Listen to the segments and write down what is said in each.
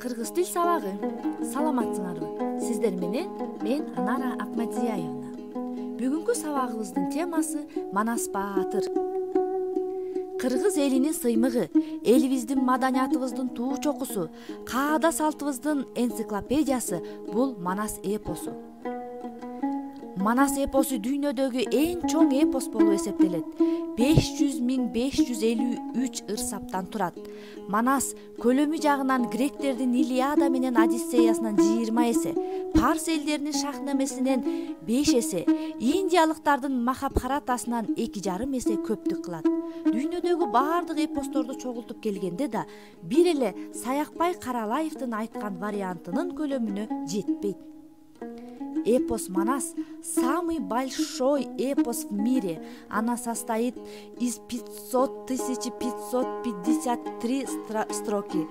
Кыргыз тил сабагы. Саламатсыңарбы? Сиздер менен мен Анара Акмадзияевна. Бүгүнкү сабагыбыздын темасы Манас Баатыр. Кыргыз элинин сыймыгы, элибиздин маданиятыбыздын туу чокусу, каада салтыбыздын энциклопедиясы бул Манас эпосу. Манас эпосу дүйнөдөгү эң чоң эпос болуп эсептелет. 500.553 ырсаптан турат. Манас көлөмү жагынан гректердин Илиада менен Одиссеясынан 20 эсе, Парс элдеринин Шахнамесинен 5 эсе, индиялыктардын Махабхаратасынан 2,5 эсе көптүк кылат. Дүйнөдөгү баардык эпосторду чогултуп келгенде да бир эле Саякбай Каралаевдин айткан вариантынын көлөмүнө жетпейт. Эпос Манас – самый большой эпос в мире. Она состоит из 553 строки.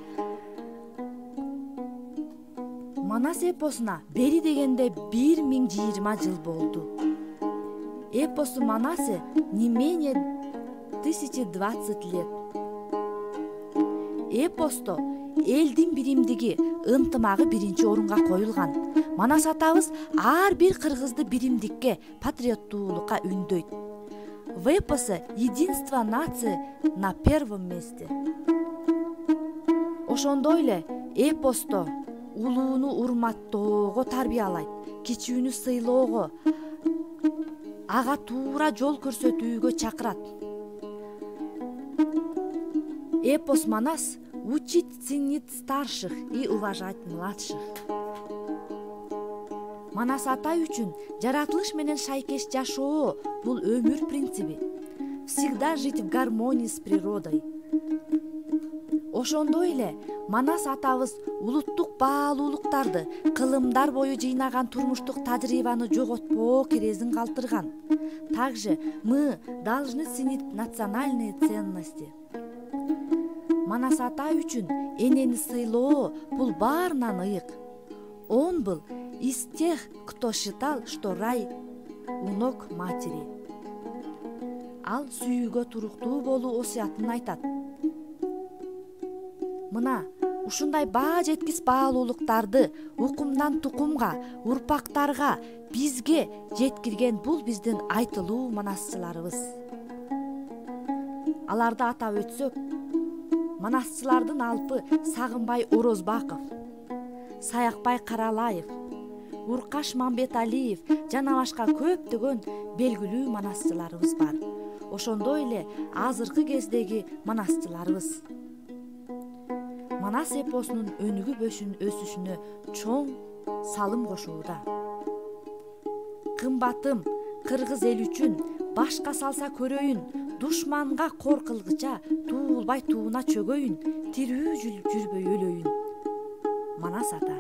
Манас эпосуна бери дегенде 1020 жыл болду. Эпосу Манасы не менее 1020 лет. Эпосто элдин биримдиги, ынтымагы биринчи орунга коюлган. Манас атабыз ар бир кыргызды биримдикке, патриоттуулукка үндөйт. В эпосе единство нации на первом месте. Ошондой эле эпосто улууну урматтоого тарбиялайт, кичүүнү сыйлоого, ага туура жол көрсөтүүгө чакырат. Эпос Манас учит ценить старших и уважать младших. Манас атай үчүн жаратылыш менен шайкеш жашоо бул өмүр принциби. Всегда жить в гармонии с природой. Ошондой эле Манас атабыз улуттук баалуулуктарды, кылымдар бою жыйнаган турмуштук тажрыйбаны жоготпоо керезин калтырган. Также мы должны ценить национальные ценности. Манас атай үчүн энени сыйлоо бул баарынан ыйык. Он был из тех, кто считал, что рай у ног матери. Ал сүйүүгө туруктуу болуу осуятын айтат. Мына ушундай баа жеткис баалуулуктарды укумдан тукумга, урпактарга, бизге жеткирген бул биздин айтылуу манасчыларыбыз. Аларды атап өтсөк, манасчылардын алпы Сагынбай Орозбаков, Саякбай Каралаев, Уркаш Мамбеталиев жана башка көптөгөн белгилүү манасчыларыбыз бар. Ошондой эле азыркы кездеги манасчыларыбыз. Манас эпосунун өнүгүп өсүшүнө чоң салым кошууда. Кымбатым кыргыз эл үчүн башка салса көрөйүн, душманга кор кылгыча туулбай тууна чөгөйүн, тирүү жүрбөй өлөйүн. Манас ата.